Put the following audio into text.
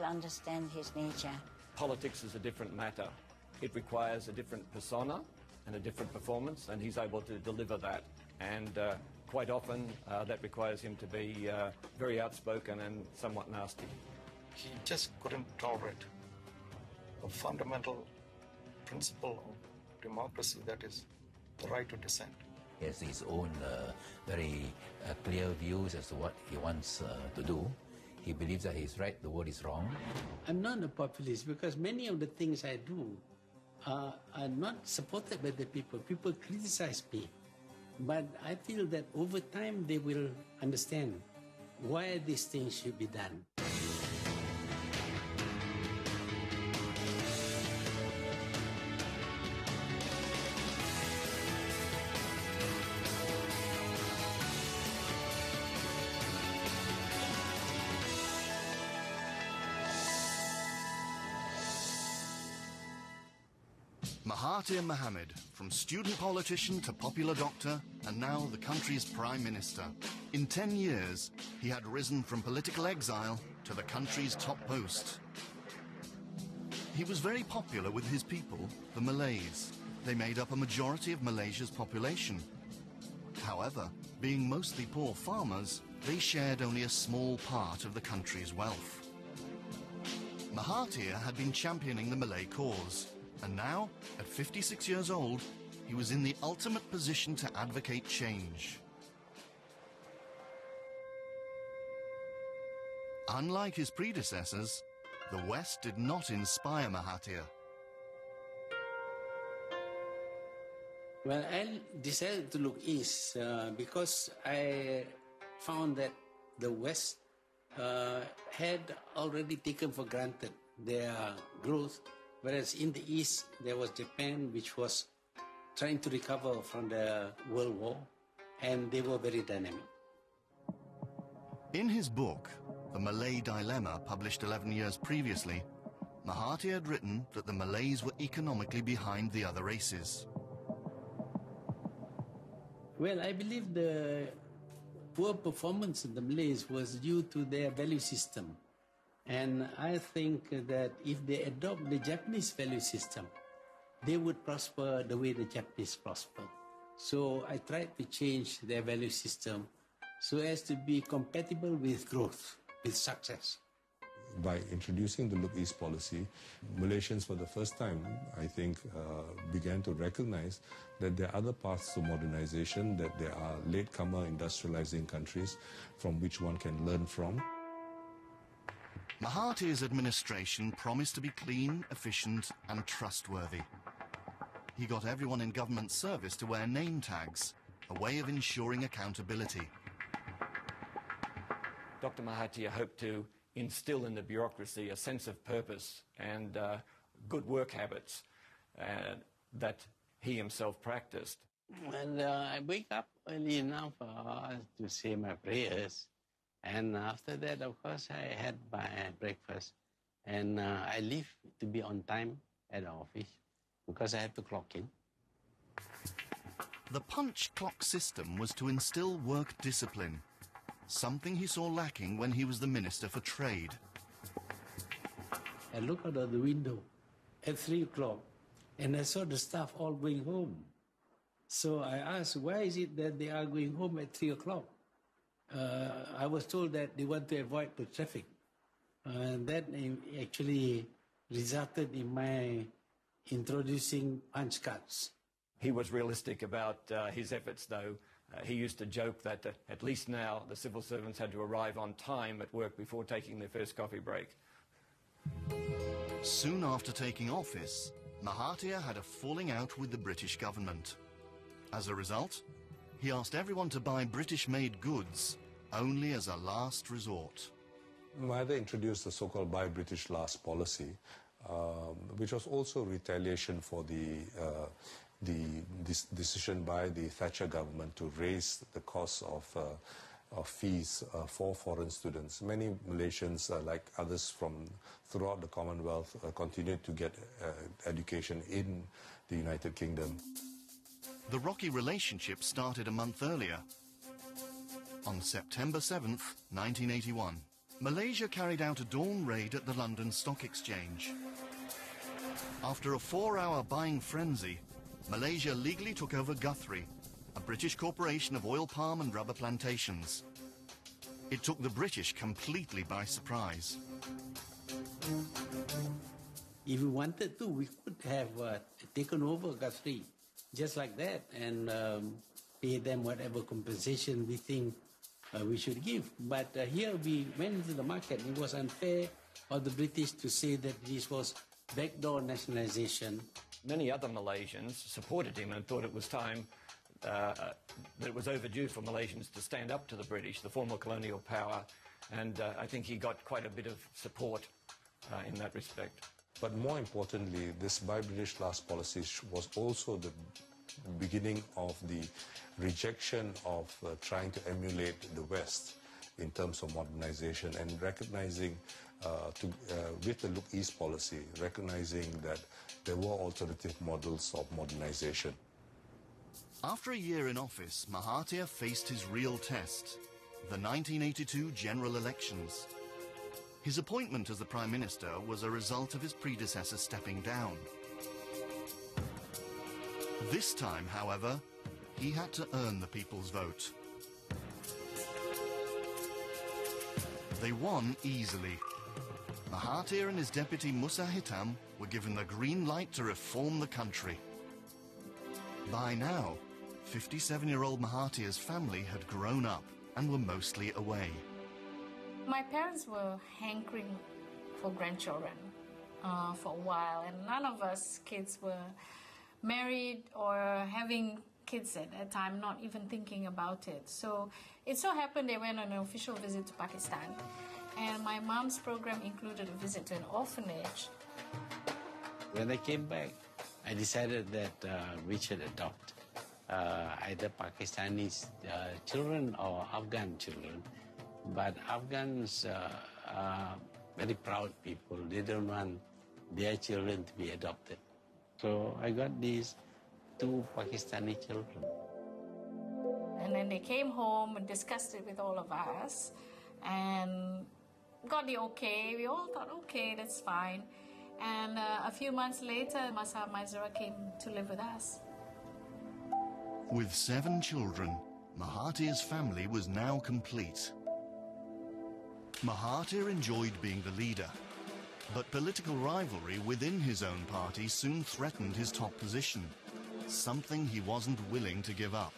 understand his nature. Politics is a different matter. It requires a different persona and a different performance, and he's able to deliver that. And quite often that requires him to be very outspoken and somewhat nasty. He just couldn't tolerate a fundamental principle of democracy, that is the right to dissent. He has his own very clear views as to what he wants to do. He believes that he's right, the world is wrong. I'm not a populist because many of the things I do are not supported by the people. People criticize me. But I feel that over time they will understand why these things should be done. Mahathir Mohamad, from student politician to popular doctor, and now the country's Prime Minister. In 10 years, he had risen from political exile to the country's top post. He was very popular with his people, the Malays. They made up a majority of Malaysia's population. However, being mostly poor farmers, they shared only a small part of the country's wealth. Mahathir had been championing the Malay cause, and now, at 56 years old, he was in the ultimate position to advocate change. Unlike his predecessors, the West did not inspire Mahathir. Well, I decided to look east because I found that the West had already taken for granted their growth, whereas in the East there was Japan, which was trying to recover from the World War, and they were very dynamic. In his book, The Malay Dilemma, published 11 years previously, Mahathir had written that the Malays were economically behind the other races. Well, I believe the poor performance of the Malays was due to their value system. And I think that if they adopt the Japanese value system, they would prosper the way the Japanese prosper. So I tried to change their value system so as to be compatible with growth, with success. By introducing the Look East policy, Malaysians for the first time, I think, began to recognize that there are other paths to modernization, that there are latecomer industrializing countries from which one can learn from. Mahathir's administration promised to be clean, efficient and trustworthy. He got everyone in government service to wear name tags, a way of ensuring accountability. Dr. Mahathir hoped to instill in the bureaucracy a sense of purpose and good work habits that he himself practiced. And I wake up early enough to say my prayers. And after that, of course, I had my breakfast. And I leave to be on time at the office because I have to clock in. The punch clock system was to instill work discipline, something he saw lacking when he was the Minister for Trade. I looked out of the window at 3 o'clock and I saw the staff all going home. So I asked, why is it that they are going home at 3 o'clock? I was told that they want to avoid the traffic. And that actually resulted in my introducing punch cards. He was realistic about his efforts, though. He used to joke that at least now the civil servants had to arrive on time at work before taking their first coffee break. Soon after taking office, Mahathir had a falling out with the British government. As a result, he asked everyone to buy British-made goods only as a last resort. Mahathir introduced the so-called Buy British Last policy, which was also retaliation for this decision by the Thatcher government to raise the cost of fees for foreign students. Many Malaysians, like others from throughout the Commonwealth, continued to get education in the United Kingdom. The rocky relationship started a month earlier, on September 7th, 1981. Malaysia carried out a dawn raid at the London Stock Exchange. After a 4-hour buying frenzy, Malaysia legally took over Guthrie, a British corporation of oil palm and rubber plantations. It took the British completely by surprise. If we wanted to, we could have taken over Guthrie just like that and pay them whatever compensation we think we should give. But here we went into the market. It was unfair of the British to say that this was backdoor nationalization. Many other Malaysians supported him and thought it was time that it was overdue for Malaysians to stand up to the British, the former colonial power, and I think he got quite a bit of support in that respect. But more importantly, this Buy British Last policy was also the beginning of the rejection of trying to emulate the West in terms of modernization and recognizing with the Look East policy, recognizing that there were alternative models of modernization. After a year in office, Mahathir faced his real test, the 1982 general elections. His appointment as the Prime Minister was a result of his predecessor stepping down. This time, however, he had to earn the people's vote. They won easily. Mahathir and his deputy Musa Hitam were given the green light to reform the country. By now, 57-year-old Mahathir's family had grown up and were mostly away. My parents were hankering for grandchildren for a while, and none of us kids were married or having kids at that time, not even thinking about it. So it so happened they went on an official visit to Pakistan, and my mom's program included a visit to an orphanage. When I came back, I decided that we should adopt either Pakistani children or Afghan children. But Afghans are very proud people. They don't want their children to be adopted. So I got these 2 Pakistani children. And then they came home and discussed it with all of us and got the okay. We all thought, okay, that's fine. And a few months later, Masa Maizura came to live with us. With 7 children, Mahathir's family was now complete. Mahathir enjoyed being the leader, but political rivalry within his own party soon threatened his top position, something he wasn't willing to give up.